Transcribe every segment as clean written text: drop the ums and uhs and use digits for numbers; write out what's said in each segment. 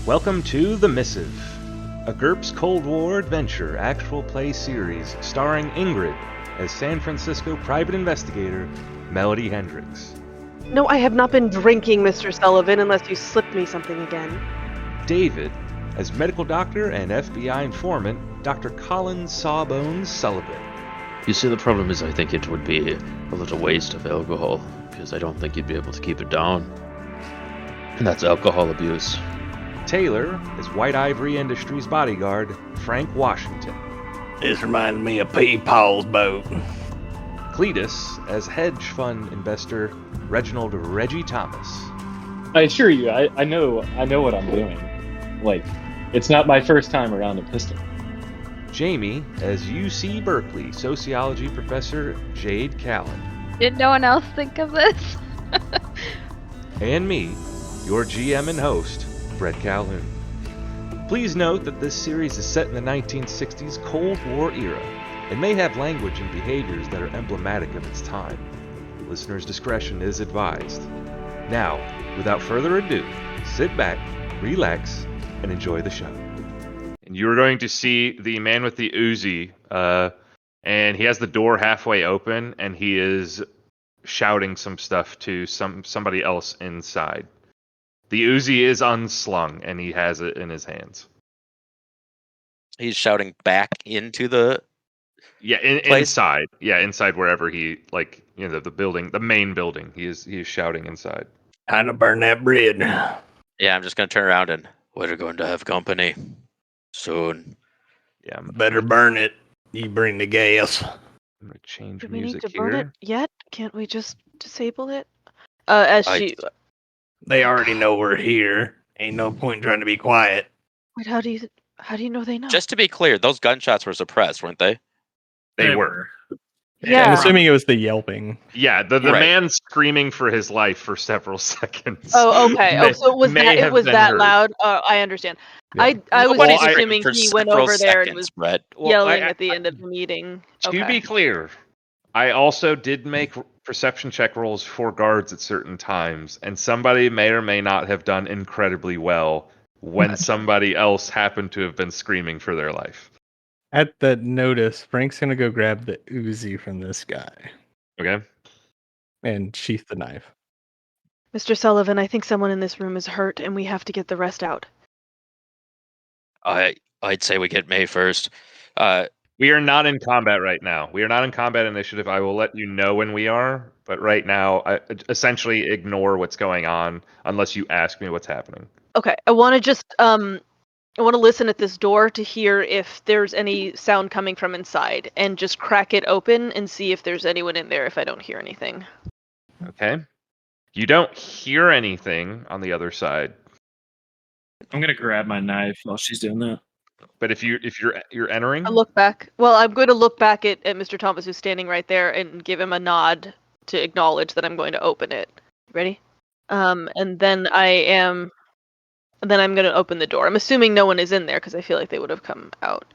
Welcome to The Missive, a GURPS Cold War adventure actual play series starring Ingrid as San Francisco private investigator Melody Hendricks, No, I have not been drinking, Mr. Sullivan, unless you slipped me something again. David as medical doctor and FBI informant Dr. Colin Sawbones Sullivan. You see, the problem is I think it would be a little waste of alcohol, because I don't think you'd be able to keep it down. And that's alcohol abuse. Taylor as White Ivory Industries bodyguard Frank Washington. This reminded me of Paul's boat. Cletus as hedge fund investor Reginald Reggie Thomas. I assure you, I know what I'm doing. Like, it's not my first time around a pistol. Jamie as UC Berkeley sociology professor Jade Callan. Did no one else think of this? And me, your GM and host, Brett Calhoun. Please note that this series is set in the 1960s Cold War era and may have language and behaviors that are emblematic of its time. Listener's discretion is advised. Now, without further ado, sit back, relax, and enjoy the show. And you're going to see the man with the Uzi, and he has the door halfway open, and he is shouting some stuff to somebody else inside. The Uzi is unslung, and he has it in his hands. He's shouting back into the Inside. Yeah, inside wherever he, the building, the main building. He is shouting inside. Time to burn that bridge. Yeah, I'm just gonna turn around and we're going to have company soon. Yeah, Better burn it. You bring the gas. I'm gonna change Do we music need to here. burn it yet? Can't we just disable it? They already know we're here. Ain't no point trying to be quiet. Wait, how do you know they know? Just to be clear, those gunshots were suppressed, weren't they? They were. Yeah. I'm assuming it was the yelping. Yeah, the Right. man screaming for his life for several seconds. Oh, okay. So may it have was been that heard. loud. I understand. Yeah. I was Nobody's just screaming assuming for he went several over there and seconds, was Brett. yelling at the end of the meeting. To Okay. be clear, I also did make perception check rolls for guards at certain times, and somebody may or may not have done incredibly well when somebody else happened to have been screaming for their life. At the notice, Frank's gonna go grab the Uzi from this guy Okay? and sheath the knife. Mr. Sullivan, I think someone in this room is hurt, and we have to get the rest out. I'd say we get May first. We are not in combat right now. We are not in combat initiative. I will let you know when we are, but right now, I essentially ignore what's going on unless you ask me what's happening. Okay. I want to listen at this door to hear if there's any sound coming from inside, and just crack it open and see if there's anyone in there if I don't hear anything. Okay? You don't hear anything on the other side, I'm gonna grab my knife while she's doing that. but if you're entering, I look back. Well, I'm going to look back at Mr. Thomas, who's standing right there, and give him a nod to acknowledge that I'm going to open it. Ready? And then I'm going to open the door. I'm assuming no one is in there because I feel like they would have come out.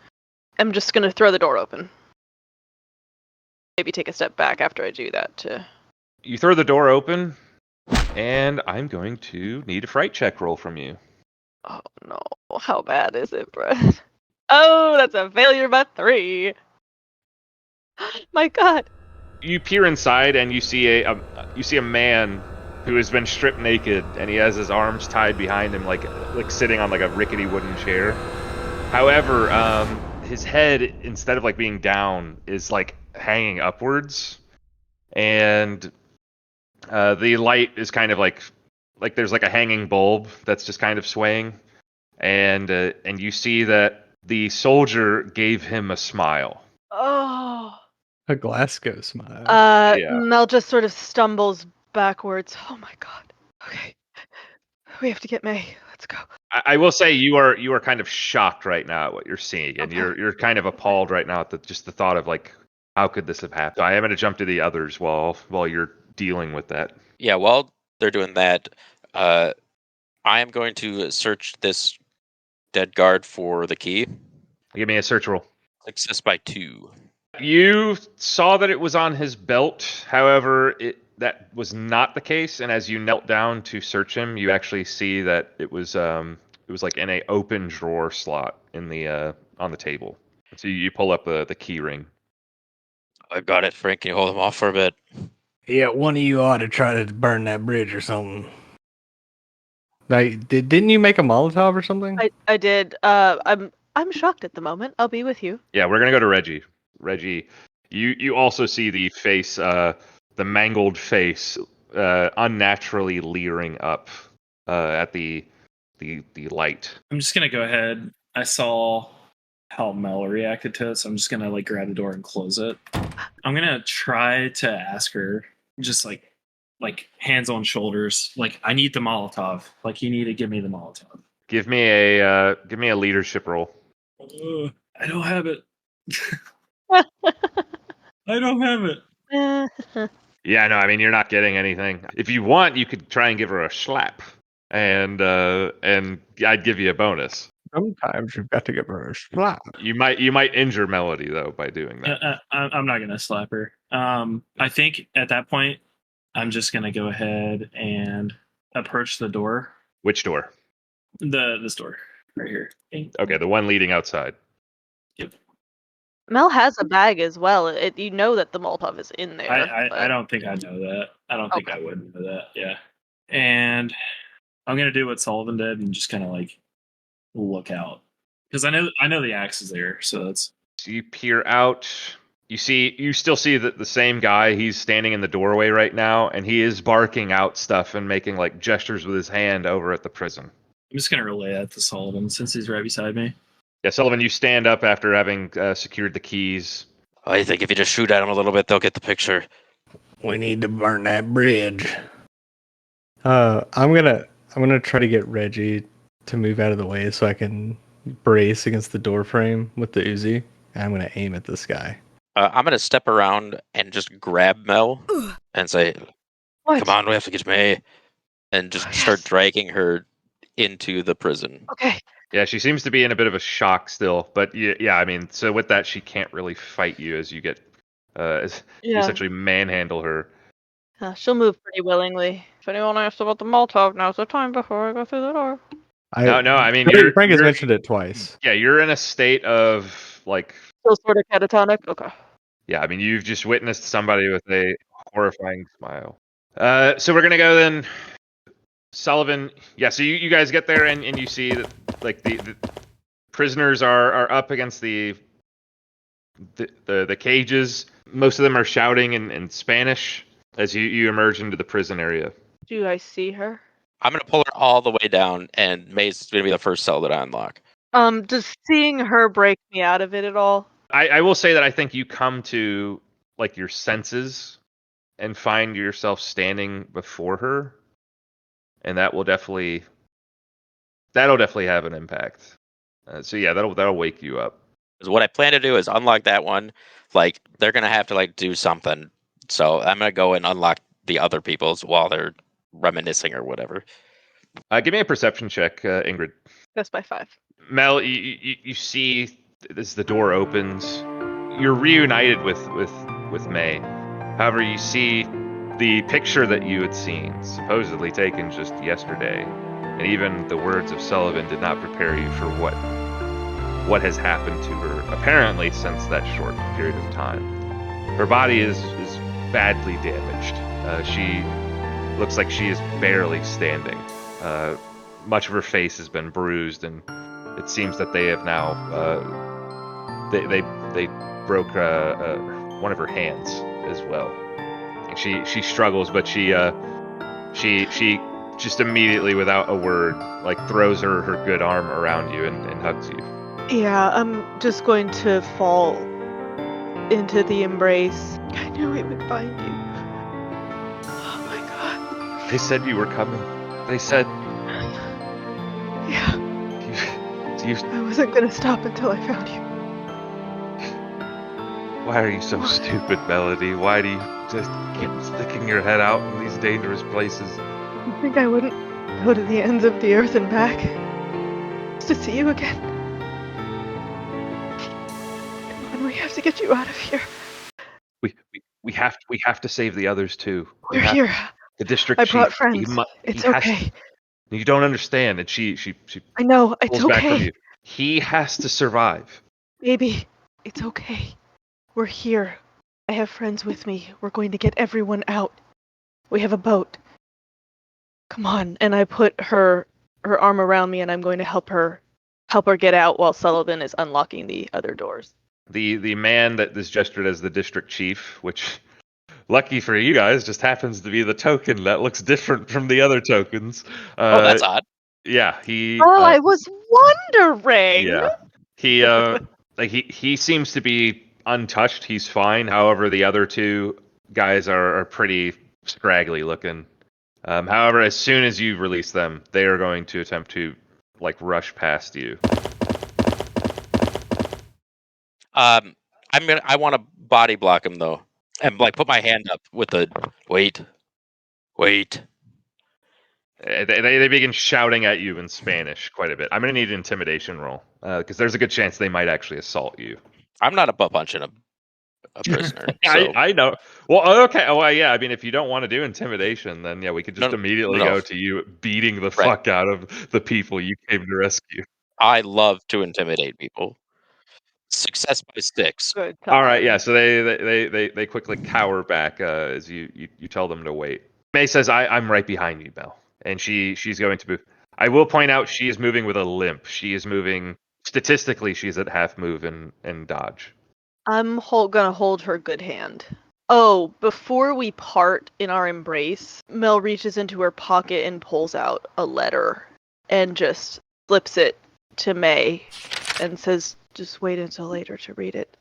I'm just going to throw the door open. Maybe take a step back after I do that. you throw the door open, and I'm going to need a fright check roll from you. Oh no! How bad is it, Brett? Oh, that's a failure by 3. My God! You peer inside, and you see a man who has been stripped naked, and he has his arms tied behind him, like sitting on like a rickety wooden chair. However, his head, instead of being down, is hanging upwards, and the light is kind of like there's a hanging bulb that's just kind of swaying, and you see that the soldier gave him a smile. Oh. A Glasgow smile. Yeah. Mel just sort of stumbles backwards. Oh my God. Okay. We have to get May. Let's go. I will say you are kind of shocked right now at what you're seeing, and Okay. you're kind of appalled right now at the thought of how could this have happened. So I am going to jump to the others while you're dealing with that. Yeah, while they're doing that, I am going to search this dead guard for the key. Give me a search roll. Success by 2. You saw that it was on his belt. However, that was not the case. And as you knelt down to search him, you actually see that it was It was like in a open drawer slot in the on the table. So you pull up the key ring. I've got it, Frank. Can you hold him off for a bit? Yeah, one of you ought to try to burn that bridge or something. Like, didn't you make a Molotov or something? I did. I'm shocked at the moment. I'll be with you. Yeah, we're gonna go to Reggie. Reggie, you also see the face, the mangled face, unnaturally leering up at the light. I'm just gonna go ahead. I saw how Mel reacted to it, so I'm just gonna like grab the door and close it. I'm gonna try to ask her, just like hands on shoulders, like I need the Molotov. Like you need to give me the Molotov. Give me a leadership roll. I don't have it. I don't have it. Yeah, no, I mean you're not getting anything. If you want, you could try and give her a slap, and I'd give you a bonus. Sometimes you've got to give her a slap. You might injure Melody though by doing that. I'm not gonna slap her. I think at that point, I'm just gonna go ahead and approach the door. Which door? This door right here. Okay, the one leading outside. Yep. Mel has a bag as well. You know that the Molotov is in there. I don't think I know that. I don't think I would know that. Yeah. And I'm gonna do what Sullivan did and just kind of like look out because I know the axe is there. So that's. So you peer out. You still see the same guy. He's standing in the doorway right now, and he is barking out stuff and making like gestures with his hand over at the prison. I'm just gonna relay that to Sullivan since he's right beside me. Yeah, Sullivan, you stand up after having secured the keys. I think if you just shoot at them a little bit, they'll get the picture. We need to burn that bridge. I'm gonna try to get Reggie to move out of the way so I can brace against the door frame with the Uzi. And I'm gonna aim at this guy. I'm going to step around and just grab Mel and say, What? come on, we have to get May. And just start dragging her into the prison. Okay. Yeah, she seems to be in a bit of a shock still, but yeah, I mean, so with that, she can't really fight you as you get, you essentially manhandle her. She'll move pretty willingly. If anyone asks about the Molotov, now's the time before I go through the door. No, I mean, Frank has mentioned it twice. Yeah, you're in a state of like. Still sort of catatonic. Okay. Yeah, I mean, you've just witnessed somebody with a horrifying smile. So we're gonna go then. Sullivan, yeah. So you guys get there and you see that like the prisoners are up against the cages. Most of them are shouting in Spanish as you emerge into the prison area. Do I see her? I'm going to pull her all the way down, and May's going to be the first cell that I unlock. Does seeing her break me out of it at all? I will say that I think you come to like your senses and find yourself standing before her, and that'll definitely have an impact. So yeah, that'll wake you up. Because what I plan to do is unlock that one. Like they're going to have to like do something, so I'm going to go and unlock the other people's while they're reminiscing or whatever. Give me a perception check, Ingrid. That's by 5. Mel, you see as the door opens, you're reunited with May. However, you see the picture that you had seen, supposedly taken just yesterday, and even the words of Sullivan did not prepare you for what has happened to her, apparently since that short period of time. Her body is badly damaged. She looks like she is barely standing. Much of her face has been bruised, and it seems that they have now they broke one of her hands as well. And she struggles, but she just immediately, without a word, like throws her good arm around you and hugs you. Yeah, I'm just going to fall into the embrace. I knew we would find you. Oh my god. They said you were coming. They said. Yeah. I wasn't gonna stop until I found you. Why are you so stupid, Melody? Why do you just keep sticking your head out in these dangerous places? You think I wouldn't go to the ends of the earth and back just to see you again? Come on, we have to get you out of here. We have to save the others too. We're here. The district I chief. brought friends. It's okay. You don't understand, and she I know. It's pulls back from okay. you. He has to survive. Baby, it's okay. We're here. I have friends with me. We're going to get everyone out. We have a boat. Come on. And I put her arm around me and I'm going to help her get out while Sullivan is unlocking the other doors. The man that is gestured as the district chief, which lucky for you guys just happens to be the token that looks different from the other tokens. Oh, that's odd. Yeah, he Oh, I was wondering. yeah. He like he seems to be untouched. He's fine. However, the other two guys are pretty scraggly looking. However, as soon as you release them, they are going to attempt to like rush past you. I want to body block him though, and like put my hand up with the wait. They begin shouting at you in Spanish quite a bit. I'm going to need an intimidation roll because there's a good chance they might actually assault you. I'm not a butt punching a prisoner. So. I know. Well, okay. Oh, yeah. I mean, if you don't want to do intimidation, then yeah, we could just immediately go to you beating the fuck out of the people you came to rescue. I love to intimidate people. Success by 6. Good All right, yeah. So they quickly cower back as you tell them to wait. May says, "I'm right behind you, Mel," and she's going to move. I will point out she is moving with a limp. She is moving statistically. She's at half move and dodge. I'm gonna hold her good hand. Oh, before we part in our embrace, Mel reaches into her pocket and pulls out a letter and just flips it to May and says, just wait until later to read it.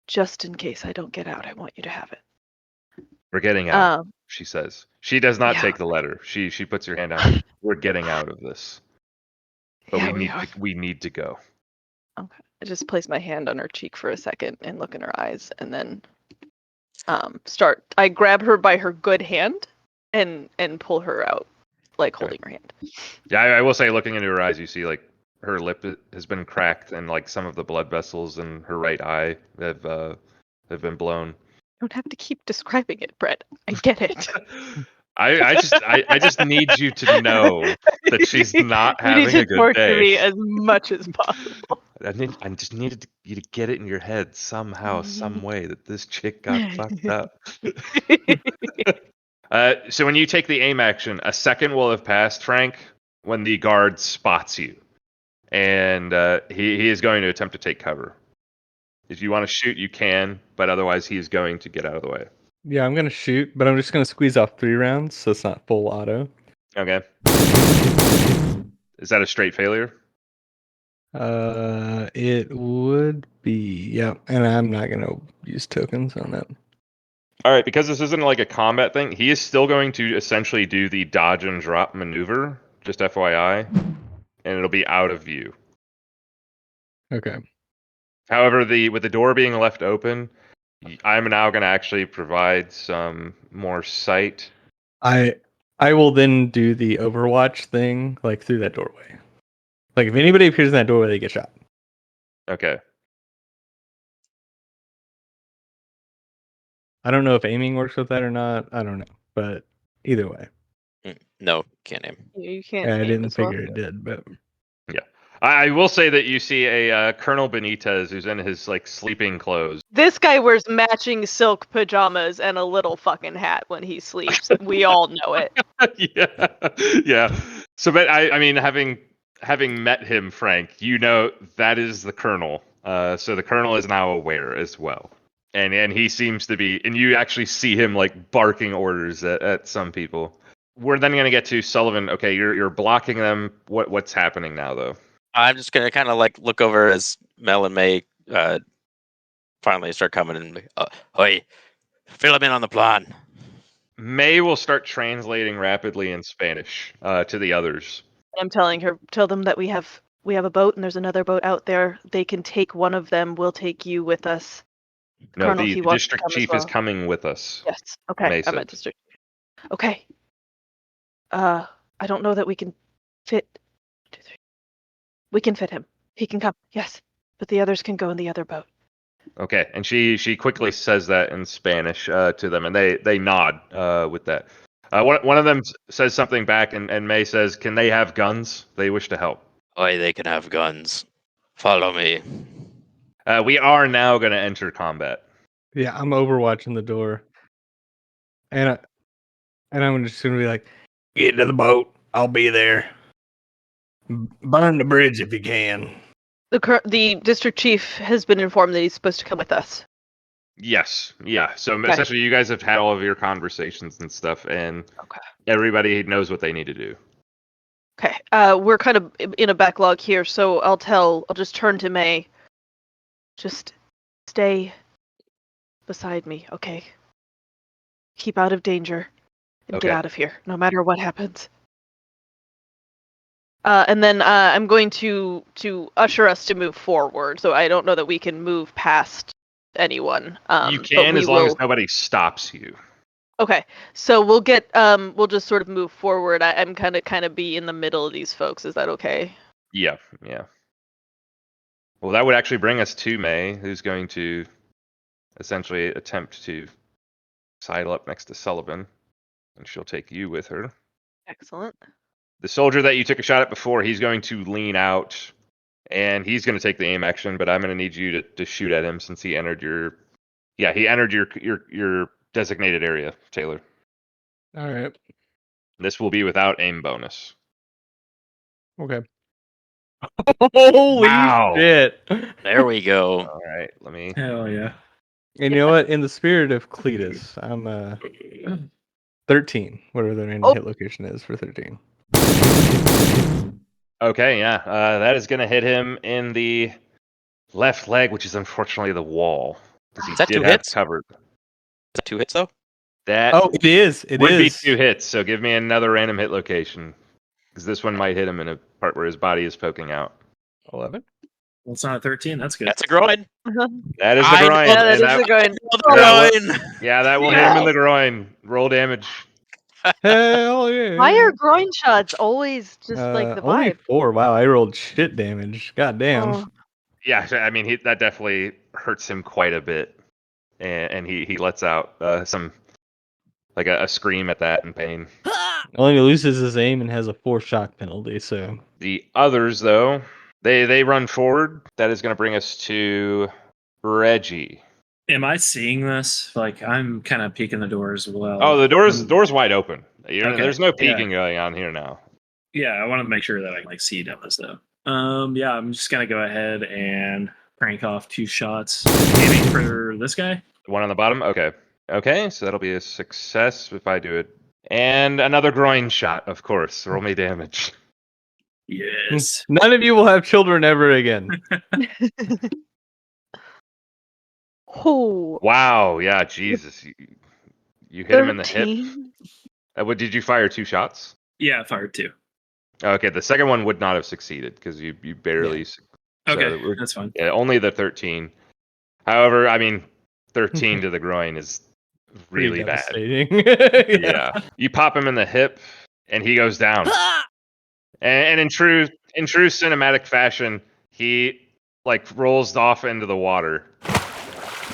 Just in case I don't get out, I want you to have it. We're getting out, she says. She does not take the letter. She puts her hand out. We're getting out of this. But we need to go. Okay. I just place my hand on her cheek for a second and look in her eyes and then I grab her by her good hand and pull her out, like holding her hand. Yeah, I will say, looking into her eyes, you see like her lip has been cracked and like some of the blood vessels in her right eye have been blown. You don't have to keep describing it, Brett. I get it. I just need you to know that she's not having a good day. You need to torture me as much as possible. I just needed you to get it in your head somehow, some way that this chick got fucked up. So when you take the aim action, a second will have passed, Frank, when the guard spots you. And he is going to attempt to take cover. If you want to shoot, you can, but otherwise he is going to get out of the way. Yeah, I'm going to shoot, but I'm just going to squeeze off 3 rounds, so it's not full auto. Okay. Is that a straight failure? It would be, yeah, and I'm not going to use tokens on that. All right, because this isn't like a combat thing, he is still going to essentially do the dodge and drop maneuver, just FYI, and it'll be out of view. Okay. However, with the door being left open, I'm now going to actually provide some more sight. I will then do the Overwatch thing, like through that doorway. Like if anybody appears in that doorway, they get shot. Okay. I don't know if aiming works with that or not. I don't know, but either way. No, can't aim. You can't. I didn't figure it did, but yeah. I will say that you see a Colonel Benitez who's in his like sleeping clothes. This guy wears matching silk pajamas and a little fucking hat when he sleeps. We all know it. Yeah. So, but I mean, having met him, Frank, you know that is the Colonel. So the Colonel is now aware as well, and he seems to be, and you actually see him like barking orders at some people. We're then going to get to Sullivan. Okay, you're blocking them. What's happening now, though? I'm just gonna kind of like look over as Mel and May finally start coming and hey, fill them in on the plan. May will start translating rapidly in Spanish to the others. I'm telling her, tell them that we have a boat and there's another boat out there. They can take one of them. We'll take you with us. No, the district chief is coming with us. Yes. Okay. I'm at district. Okay. I don't know that we can fit. 1, 2, 3. We can fit him. He can come. Yes, but the others can go in the other boat. Okay, and she quickly says that in Spanish to them, and they nod with that. One of them says something back, and May says, "Can they have guns? They wish to help." Oi, they can have guns. Follow me. We are now going to enter combat. Yeah, I'm overwatching the door, and I'm just gonna be like, "Get to the boat. I'll be there. Burn the bridge if you can." The district chief has been informed that he's supposed to come with us. Yes, yeah. So Okay. essentially, you guys have had all of your conversations and stuff, and Okay. everybody knows what they need to do. Okay. We're kind of in a backlog here, so I'll just turn to May. Just stay beside me, okay? Keep out of danger and Okay. get out of here, no matter what happens. And then I'm going to usher us to move forward. So I don't know that we can move past anyone. You but can we as long will... as nobody stops you. Okay, so we'll get we'll just sort of move forward. I'm kind of be in the middle of these folks. Is that okay? Yeah. Well, that would actually bring us to May, who's going to essentially attempt to sidle up next to Sullivan, and she'll take you with her. Excellent. The soldier that you took a shot at before, he's going to lean out, and he's going to take the aim action, but I'm going to need you to shoot at him since he entered your designated area, Taylor. All right. This will be without aim bonus. Okay. Holy Wow. shit! There we go. All right, let me. Hell yeah. And you know what? In the spirit of Cletus, I'm 13. Whatever the random Oh. hit location is for 13. Okay, yeah, that is going to hit him in the left leg, which is unfortunately the wall, because he Is that did two have hits? covered. Is that 2 hits though? That Oh, it is. It would be is. 2 hits, so give me another random hit location, because this one might hit him in a part where his body is poking out. 11. Well, it's not a 13. That's good. That's a groin. That is the I know groin. Yeah, that and is a good. Groin. Yeah, that will hit him in the groin. Roll damage. Hell yeah. Why are groin shots always just like the only vibe? 4. Wow, I rolled shit damage. God damn. Oh. Yeah, I mean, that definitely hurts him quite a bit, and he lets out some, like a scream at that in pain. Only loses his aim and has a 4 shock penalty, so. The others, though, they run forward. That is going to bring us to Reggie. Am I seeing this? Like, I'm kind of peeking the door as well. Oh, the door's wide open. Okay, There's no peeking going on here now. Yeah, I want to make sure that I can like see down this though. Yeah, I'm just gonna go ahead and crank off 2 shots, aiming for this guy. The one on the bottom? Okay, so that'll be a success if I do it. And another groin shot, of course. Roll me damage. Yes. None of you will have children ever again. Oh. Wow, yeah, Jesus. You hit him in the hip. 13? Did you fire 2 shots? Yeah, I fired 2. Okay, the second one would not have succeeded because you barely. Okay, that's fine. Yeah, only the 13. However, I mean, 13 to the groin is really bad. Devastating. Yeah. You pop him in the hip, and he goes down. And in true cinematic fashion, he like rolls off into the water.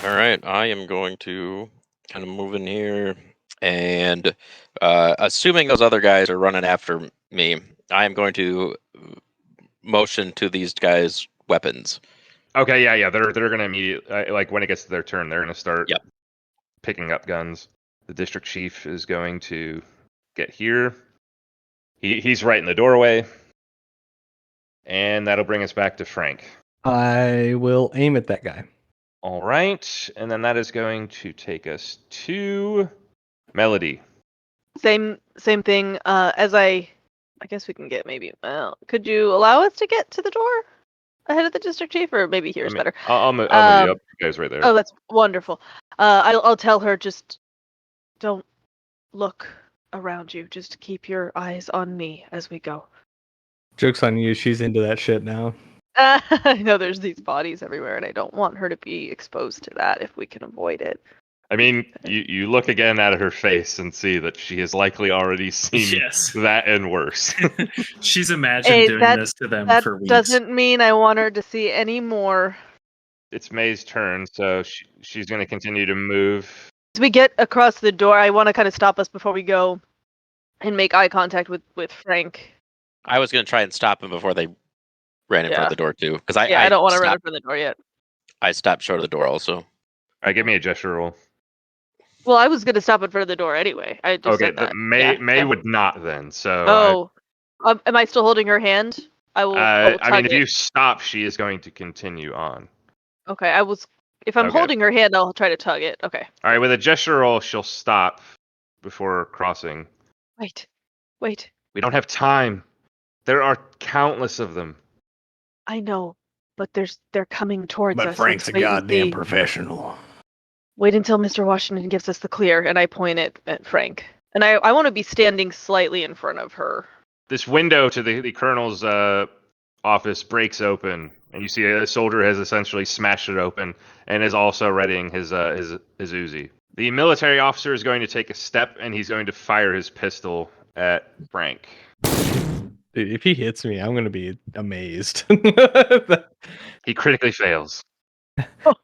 All right, I am going to kind of move in here, and assuming those other guys are running after me, I am going to motion to these guys' weapons. Okay, yeah, they're gonna immediately like when it gets to their turn, they're gonna start picking up guns. The district chief is going to get here. He's right in the doorway, and that'll bring us back to Frank. I will aim at that guy. All right, and then that is going to take us to Melody. Same thing. As I guess we can get maybe. Well, could you allow us to get to the door ahead of the district chief, or maybe here's better? I'll move you up. You guys right there. Oh, that's wonderful. I'll tell her, just don't look around you. Just keep your eyes on me as we go. Joke's on you. She's into that shit now. I know there's these bodies everywhere, and I don't want her to be exposed to that if we can avoid it. I mean, you look again at her face and see that she has likely already seen that and worse. She's imagined doing this to them for weeks. That doesn't mean I want her to see any more. It's May's turn, so she's going to continue to move. As we get across the door, I want to kind of stop us before we go. and make eye contact with Frank. I was gonna try and stop him before they ran in front Yeah. of the door too, because I don't want to run in front of the door yet. I stopped short of the door also. All right, give me a gesture roll. Well, I was gonna stop in front of the door anyway. I just Okay, said that. May would not then. So Oh, am I still holding her hand? I will. I mean, tug if it. you stop, she is going to continue on. Okay, I was. If I'm Okay. holding her hand, I'll try to tug it. Okay. All right, with a gesture roll, she'll stop before crossing. Wait. We don't have time. There are countless of them. I know, but they're coming towards But us. Frank's a Let's wait and goddamn see. professional. Wait until Mr. Washington gives us the clear, and I point it at Frank. And I want to be standing slightly in front of her. This window to the colonel's office breaks open, and you see a soldier has essentially smashed it open and is also readying his Uzi. The military officer is going to take a step, and he's going to fire his pistol at Frank. Dude, if he hits me, I'm gonna be amazed. He critically fails.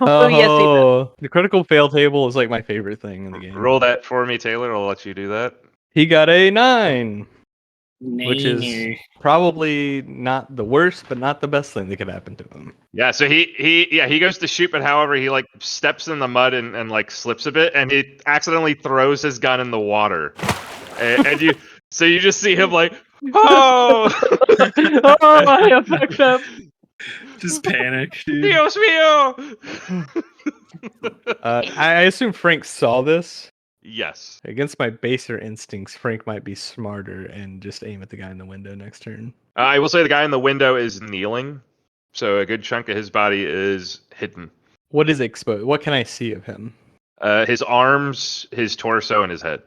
Oh, yes, he does. The critical fail table is like my favorite thing in the game. Roll that for me, Taylor. I'll let you do that. He got a 9, which is Nay. probably not the worst, but not the best thing that could happen to him. Yeah, so he goes to shoot, but however he like steps in the mud and like slips a bit, and he accidentally throws his gun in the water, and you just see him like, oh, Oh, I fucked up. Just panic, dude. Dios mío! I assume Frank saw this. Yes. Against my baser instincts, Frank might be smarter and just aim at the guy in the window next turn. I will say the guy in the window is kneeling, so a good chunk of his body is hidden. What is exposed? What can I see of him? His arms, his torso, and his head.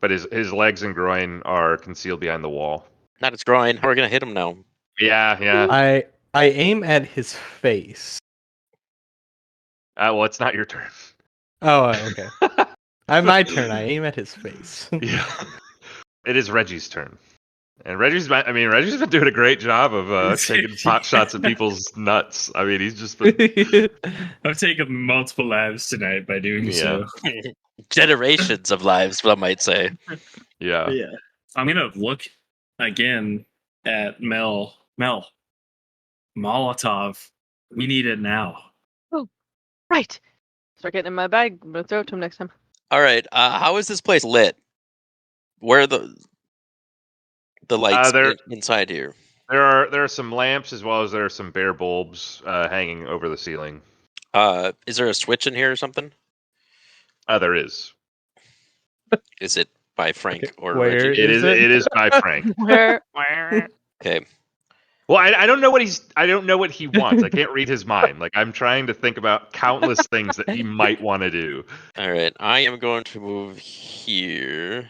But his legs and groin are concealed behind the wall. Not his groin. How are we gonna hit him now? Yeah. I aim at his face. Well, it's not your turn. Oh, okay. My turn. I aim at his face. Yeah. It is Reggie's turn. And Reggie's been doing a great job of taking pot shots at people's nuts. I mean, he's just been... I've taken multiple lives tonight by doing so. Generations of lives, one might say. Yeah. Yeah. I'm gonna look again at Mel. Molotov. We need it now. Right. Start getting in my bag. I'm gonna throw it to him next time. All right. How is this place lit? Where are the lights inside here? There are some lamps as well as there are some bare bulbs hanging over the ceiling. Is there a switch in here or something? There is. Is it by Frank or Where Reggie? It is by Frank. Where? Okay. Well, I don't know what he wants. I can't read his mind. Like, I'm trying to think about countless things that he might want to do. All right. I am going to move here.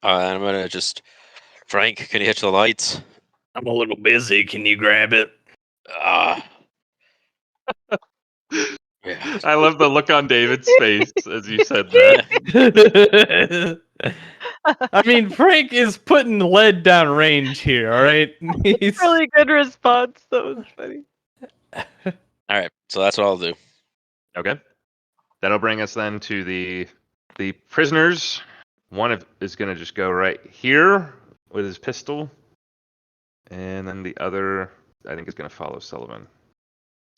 I'm gonna just Frank. Can you hit the lights? I'm a little busy. Can you grab it? Yeah. I love the look on David's face as you said that. I mean, Frank is putting lead down range here, all right? He's... Really good response. That was funny. All right. So that's what I'll do. Okay. That'll bring us then to the prisoners. One is going to just go right here with his pistol. And then the other, I think, is going to follow Sullivan.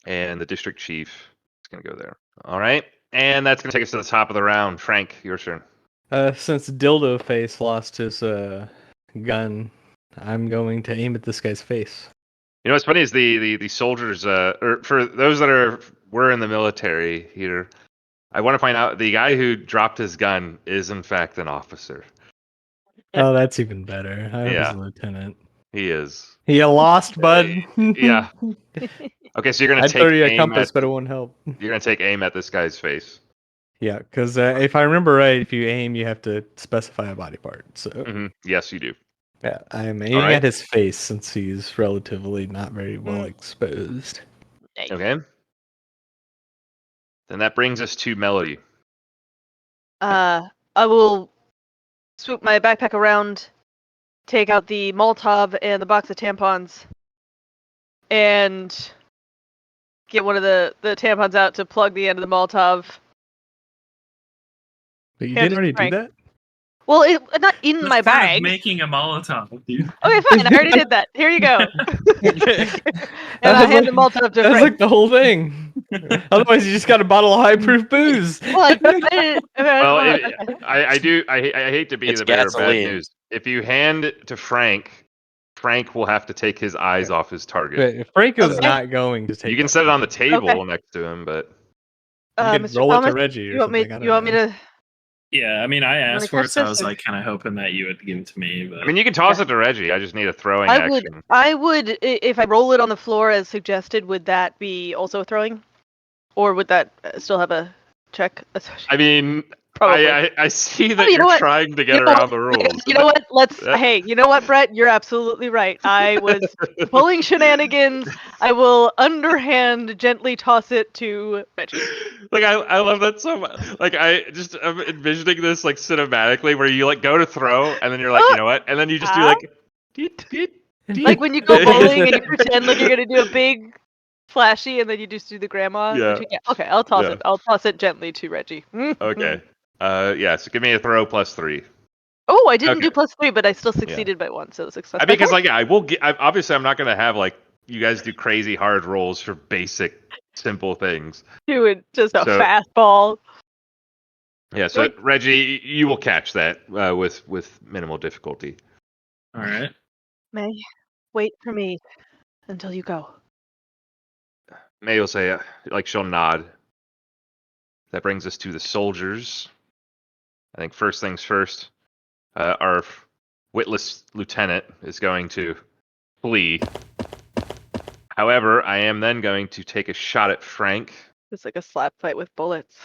And the district chief is going to go there. All right. And that's going to take us to the top of the round. Frank, your turn. Since Dildo Face lost his gun, I'm going to aim at this guy's face. You know what's funny is the soldiers, or for those that were in the military here, I want to find out the guy who dropped his gun is in fact an officer. Oh, that's even better. I Yeah. was a lieutenant. He is. You lost, bud. Yeah. Okay, so you're gonna I'd take throw you a aim compass, at, but it won't help. You're gonna take aim at this guy's face. Yeah, because if I remember right, if you aim, you have to specify a body part. So Yes, you do. yeah, I'm aiming right. at his face since he's relatively not very well exposed. Nice. Okay. Then that brings us to Melody. I will swoop my backpack around, take out the Molotov and the box of tampons, and get one of the tampons out to plug the end of the Molotov. But you Hand didn't it already to Frank. do that? Well, not in That's my part of bag. making a Molotov, dude. Okay, fine. I already did that. Here you go. And I That's hand the Molotov to That's Frank. like the whole thing. Otherwise, you just got a bottle of high-proof booze. Well, I didn't. Well, Okay. I hate to be It's the bearer of bad gasoline. news. If you hand it to Frank, Frank will have to take his eyes off his target. But Franco's Okay. not going to take. You can that set it on the shot. table Okay. next to him, but You can Mr. roll it Thomas, to Reggie or you want me? something. I don't You want me know. to? Yeah, I mean, I asked for catch it, so I this, was or- like kind of hoping that you would give it to me. But I mean, you can toss it to Reggie. I just need a throwing I action. would, if I roll it on the floor as suggested, would that be also throwing, or would that still have a check? I mean, Probably. I see that Oh, you know you're what? trying to get You know around what? the rules. You know what? Let's. that- Hey, you know what, Brett? You're absolutely right. I was pulling shenanigans. I will underhand gently toss it to Reggie. Like I love that so much. Like I'm envisioning this like cinematically where you like go to throw and then you're like, you know what? And then you just do like deet, deet, deet. Like when you go bowling and you pretend like you're gonna do a big flashy and then you just do the grandma. Yeah. Okay, I'll toss Yeah. it. I'll toss it gently to Reggie. Okay. Yeah, so give me a throw +3. Oh, I didn't do Okay. +3, but I still succeeded by 1, so success. I mean, because like I will get. Obviously, I'm not gonna have like you guys do crazy hard rolls for basic simple things. Doing just a So- fastball. Yeah. So Reggie, you will catch that with minimal difficulty. all right. May, wait for me until you go. May will say, like she'll nod. That brings us to the soldiers. I think first things first, our witless lieutenant is going to flee. However, I am then going to take a shot at Frank. It's like a slap fight with bullets.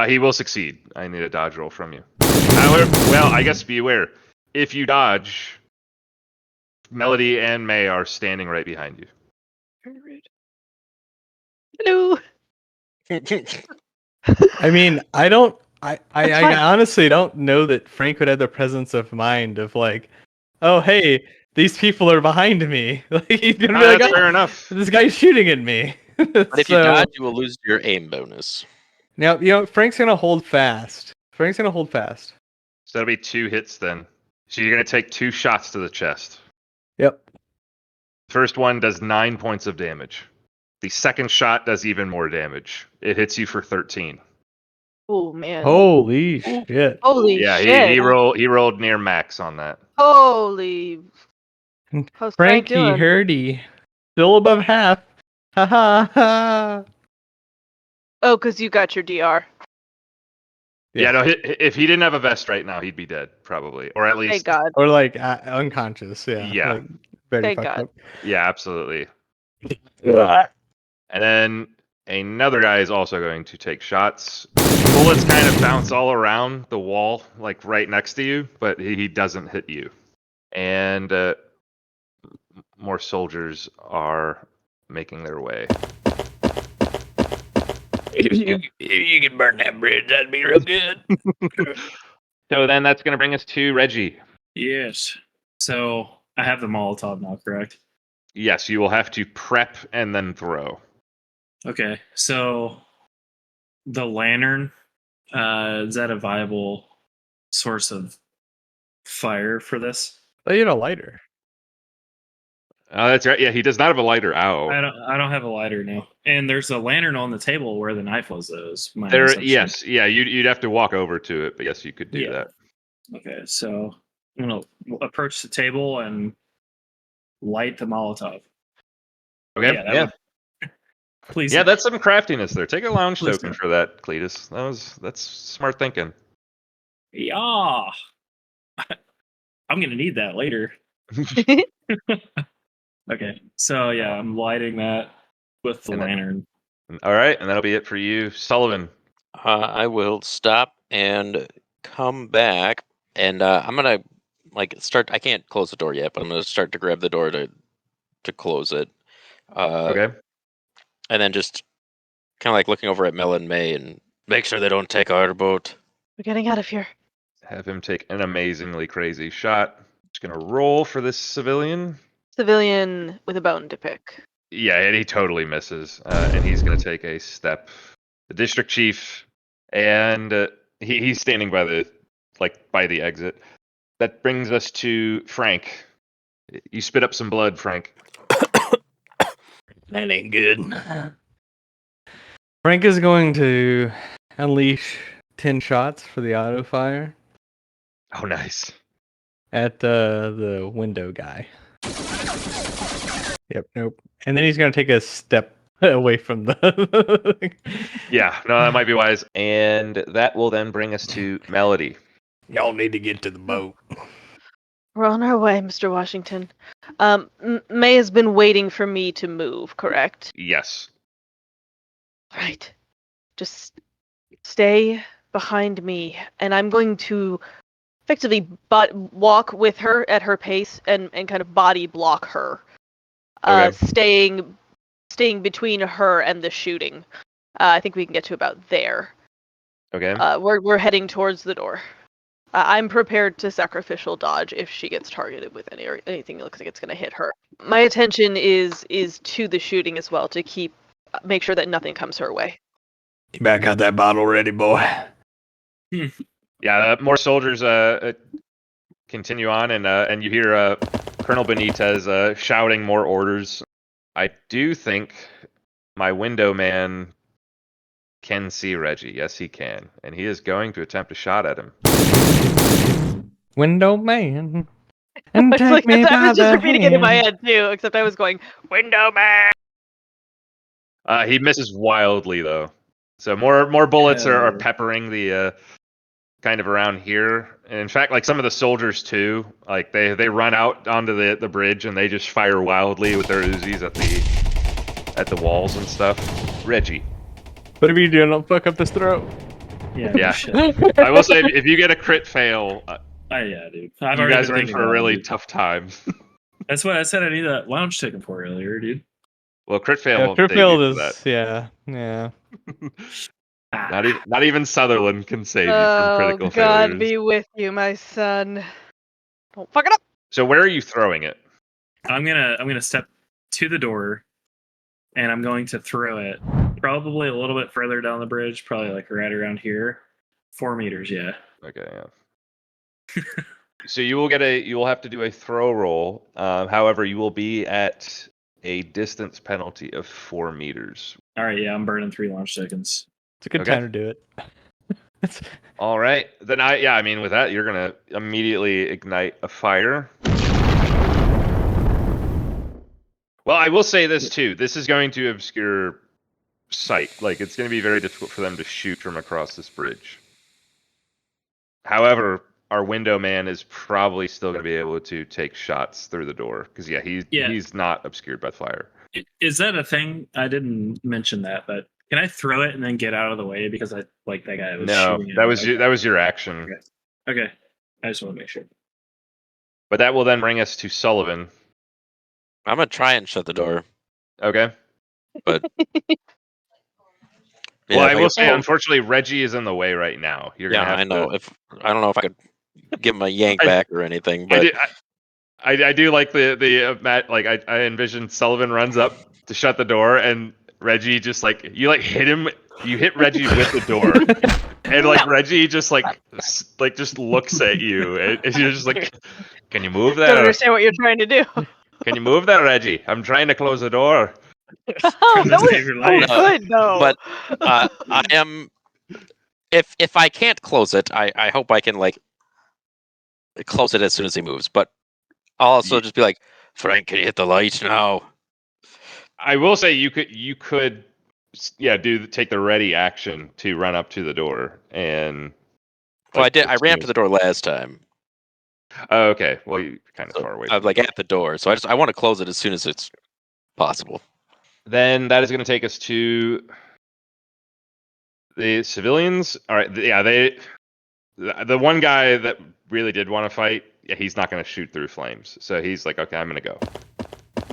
He will succeed. I need a dodge roll from you. However, well, I guess be aware. If you dodge, Melody and May are standing right behind you. Very rude. Hello. I mean, I don't. I fine. honestly don't know that Frank would have the presence of mind of like, oh hey, these people are behind me. Like he's gonna be like, That's oh, fair enough. this guy's shooting at me. But if you dodge, you will lose your aim bonus. Now Frank's gonna hold fast. Frank's gonna hold fast. So that'll be 2 hits then. So you're going to take 2 shots to the chest. Yep. First one does 9 points of damage. The second shot does even more damage. It hits you for 13. Oh man. Holy shit. Holy Yeah, shit. he rolled near max on that. Holy. How's Frank Frankie doing? Hurdy. Still above half. Ha ha ha. Oh, because you got your DR. Yeah, no, if he didn't have a vest right now, he'd be dead probably, or at least Thank God. Or like unconscious. Yeah. Yeah. Like, very Thank fucked God. up. Yeah, absolutely. And then another guy is also going to take shots. Bullets kind of bounce all around the wall, like right next to you, but he doesn't hit you. And more soldiers are making their way. If you can burn that bridge, that'd be real good. So then that's going to bring us to Reggie. Yes. So I have the Molotov now, correct? Yes, you will have to prep and then throw. Okay. So the lantern, is that a viable source of fire for this? Oh, you had a lighter. Oh, that's right. Yeah, he does not have a lighter. Ow. I don't have a lighter now. And there's a lantern on the table where the knife was. Those. Yes, yeah. You'd have to walk over to it, but yes, you could do Yeah. that. Okay, so I'm gonna approach the table and light the Molotov. Okay. Yeah, that Yeah. would- Please. Yeah, that's some craftiness there. Take a lounge Please token don't. for that, Cletus. That's smart thinking. Yeah. I'm gonna need that later. Okay, so yeah, I'm lighting that with the And then- lantern. All right, and that'll be it for you, Sullivan. I will stop and come back, and I'm gonna start. I can't close the door yet, but I'm gonna start to grab the door to close it. Okay. And then just kind of like looking over at Mel and May and make sure they don't take our boat. We're getting out of here. Have him take an amazingly crazy shot. Just gonna roll for this civilian. Civilian with a bone to pick. Yeah, and he totally misses, and he's gonna take a step. The district chief, and he's standing by the like by the exit. That brings us to Frank. You spit up some blood, Frank. That ain't good. Frank is going to unleash 10 shots for the auto fire Oh, nice. at the window guy. Yep, nope. And then he's going to take a step away from the. Yeah, no, that might be wise. And that will then bring us to Melody. Y'all need to get to the boat. We're on our way, Mr. Washington. May has been waiting for me to move, correct? Yes. Right. Just stay behind me, and I'm going to effectively walk with her at her pace and kind of body block her, Okay. staying between her and the shooting. I think we can get to about there. Okay. We're heading towards the door. I'm prepared to sacrificial dodge if she gets targeted with anything that looks like it's going to hit her. My attention is to the shooting as well, to make sure that nothing comes her way. You back got that bottle ready, boy. Yeah, more soldiers continue on, and you hear Colonel Benitez shouting more orders. I do think my window man can see Reggie. Yes, he can. And he is going to attempt a shot at him. Window man. And I take me was by just the repeating it in my hand. head too, except I was going, "Window man!" He misses wildly, though. So more bullets are Yeah. peppering the kind of around here. And in fact, like some of the soldiers too, like they run out onto the bridge and they just fire wildly with their Uzis at the walls and stuff. Reggie. Whatever you do, don't fuck up this throat. Yeah. Yeah. Shit. I will say, if you get a crit fail, Yeah, dude. you I've already guys been are in thinking for a about it, really dude. tough time. That's what I said. I need that lounge ticket for earlier, dude. Well, crit fail Yeah, won't save you Fairfield for that. is, yeah. Not even Sutherland can save you from critical God failures. be with you, my son. Don't fuck it up. So where are you throwing it? I'm gonna step to the door, and I'm going to throw it probably a little bit further down the bridge, probably like right around here, 4 meters. Yeah. Okay, yeah. So you will have to do a throw roll. However, you will be at a distance penalty of 4 meters. All right. Yeah, I'm burning 3 launch seconds. It's a good Okay. time to do it. All right. Then I mean, with that, you're gonna immediately ignite a fire. Well, I will say this too. This is going to obscure sight. Like, it's going to be very difficult for them to shoot from across this bridge. However, our window man is probably still going to be able to take shots through the door because he's not obscured by fire. Is that a thing? I didn't mention that, but can I throw it and then get out of the way because I like that guy was No, shooting? that was your action. Okay. I just want to make sure. But that will then bring us to Sullivan. I'm gonna try and shut the door. Okay. But Well, I will guess say, unfortunately, Reggie is in the way right now. You're gonna have I know. to. If I don't know if I could give him a yank back or anything, I but do, I do like the Matt. Like I envision Sullivan runs up to shut the door, and Reggie just like you hit him. You hit Reggie with the door, and like Reggie just just looks at you, and you're just like, "Can you move that? Don't understand what you're trying to do. Can you move that, Reggie? I'm trying to close the door." Oh, that was Save your so life. good, though. but I am. If I can't close it, I hope I can like close it as soon as he moves. But I'll also just be like, Frank, can you hit the light now? I will say you could take the ready action to run up to the door and. Well, I did. I ran up to the door last time. Oh, okay. Well, you're kind of far away. I was like at the door, so I want to close it as soon as it's possible. Then that is going to take us to the civilians. All right. Yeah, the one guy that really did want to fight, he's not going to shoot through flames. So he's like, okay, I'm going to go.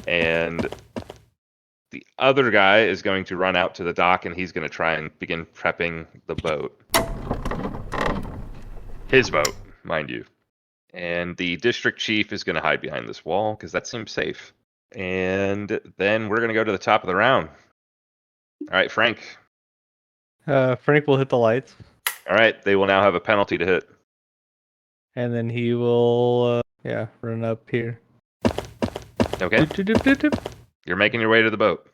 And the other guy is going to run out to the dock, and he's going to try and begin prepping the boat. His boat, mind you. And the district chief is going to hide behind this wall because that seems safe. And then we're going to go to the top of the round. All right, Frank. Frank will hit the lights. All right, they will now have a penalty to hit. And then he will, run up here. Okay. Doop, doop, doop, doop, doop. You're making your way to the boat.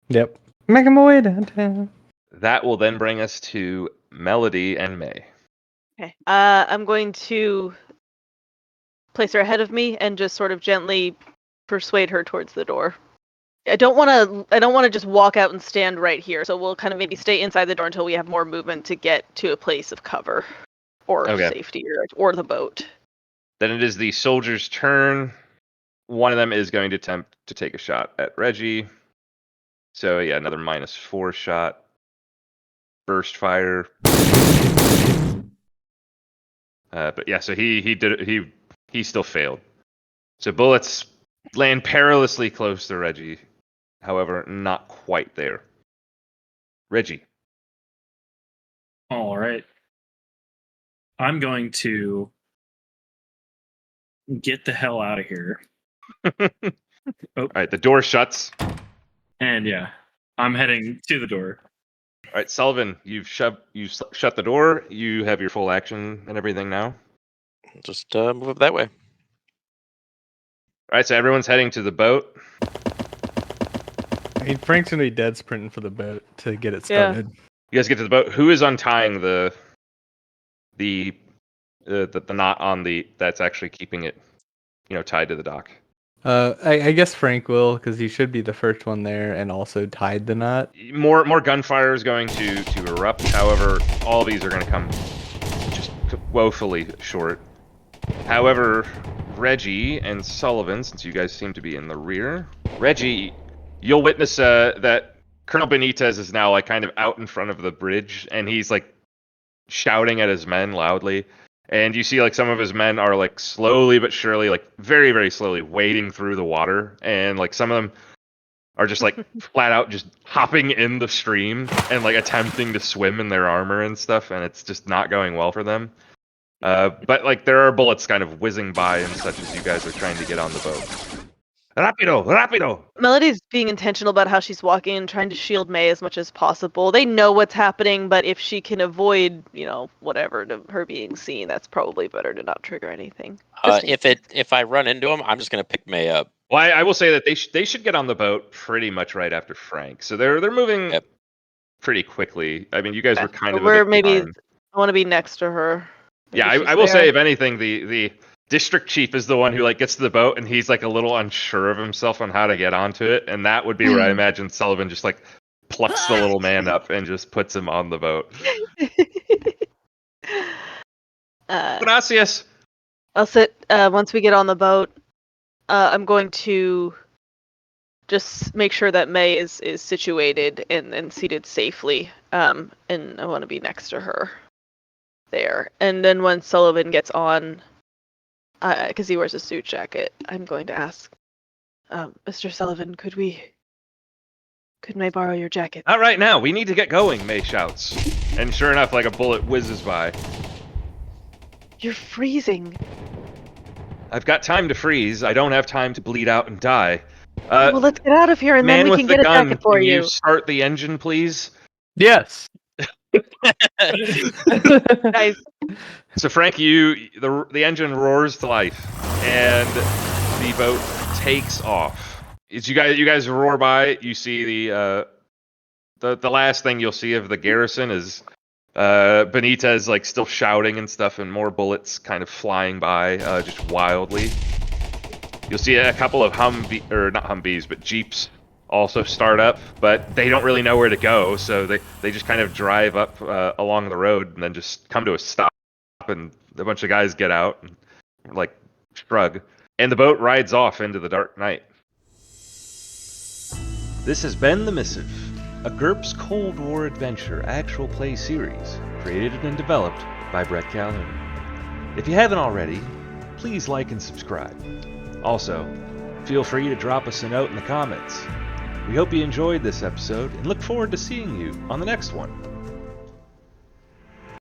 Yep. Making my way downtown. That will then bring us to Melody and May. Okay. I'm going to place her ahead of me and just sort of gently persuade her towards the door. I don't want to just walk out and stand right here. So we'll kind of maybe stay inside the door until we have more movement to get to a place of cover or safety or the boat. Then it is the soldiers' turn. One of them is going to attempt to take a shot at Reggie. So yeah, another -4 shot. Burst fire. But yeah, so he still failed. So bullets land perilously close to Reggie. However, not quite there. Reggie. All right. I'm going to get the hell out of here. All right, the door shuts. And yeah, I'm heading to the door. All right, Sullivan, you shut the door. You have your full action and everything now. Just move up that way. All right, so everyone's heading to the boat. I mean, Frank's gonna be dead sprinting for the boat to get it started. You guys get to the boat. Who is untying the knot on that's actually keeping it, tied to the dock? I guess Frank will, because he should be the first one there and also tied the knot. More gunfire is going to erupt. However, all these are going to come just woefully short. However, Reggie and Sullivan, since you guys seem to be in the rear, Reggie, you'll witness that Colonel Benitez is now like kind of out in front of the bridge, and he's like shouting at his men loudly. And you see like some of his men are like slowly but surely, like very, very slowly wading through the water. And like some of them are just like flat out just hopping in the stream and like attempting to swim in their armor and stuff. And it's just not going well for them. But like there are bullets kind of whizzing by and such as you guys are trying to get on the boat. Rapido, rapido! Melody's being intentional about how she's walking and trying to shield May as much as possible. They know what's happening, but if she can avoid, whatever, her being seen, that's probably better to not trigger anything. If I run into him, I'm just gonna pick May up. Well, I will say that they should get on the boat pretty much right after Frank. So they're moving pretty quickly. I mean, you guys were kind of. I want to be next to her. Yeah, I will say, if anything, the district chief is the one who like gets to the boat, and he's like a little unsure of himself on how to get onto it, and that would be where I imagine Sullivan just like plucks the little man up and just puts him on the boat. Gracias. I'll sit once we get on the boat. I'm going to just make sure that May is situated and seated safely, and I want to be next to her there. And then when Sullivan gets on, because he wears a suit jacket, I'm going to ask, Mr. Sullivan, could May borrow your jacket? Not right now. We need to get going, May shouts. And sure enough, like a bullet whizzes by. You're freezing. I've got time to freeze. I don't have time to bleed out and die. Well, let's get out of here, and then we can get a jacket for can you. You start the engine, please? Yes. Nice. So Frank, the engine roars to life, and the boat takes off. As you guys roar by, you see the last thing you'll see of the garrison is Benitez like still shouting and stuff, and more bullets kind of flying by just wildly. You'll see a couple of not Humvees, but Jeeps also start up, but they don't really know where to go, so they just kind of drive up along the road and then just come to a stop, and a bunch of guys get out and like shrug, and the boat rides off into the dark night. This has been The Missive, a GURPS Cold War adventure actual play series created and developed by Brett Calhoun. If you haven't already, please like and subscribe. Also, feel free to drop us a note in the comments. We hope you enjoyed this episode and look forward to seeing you on the next one.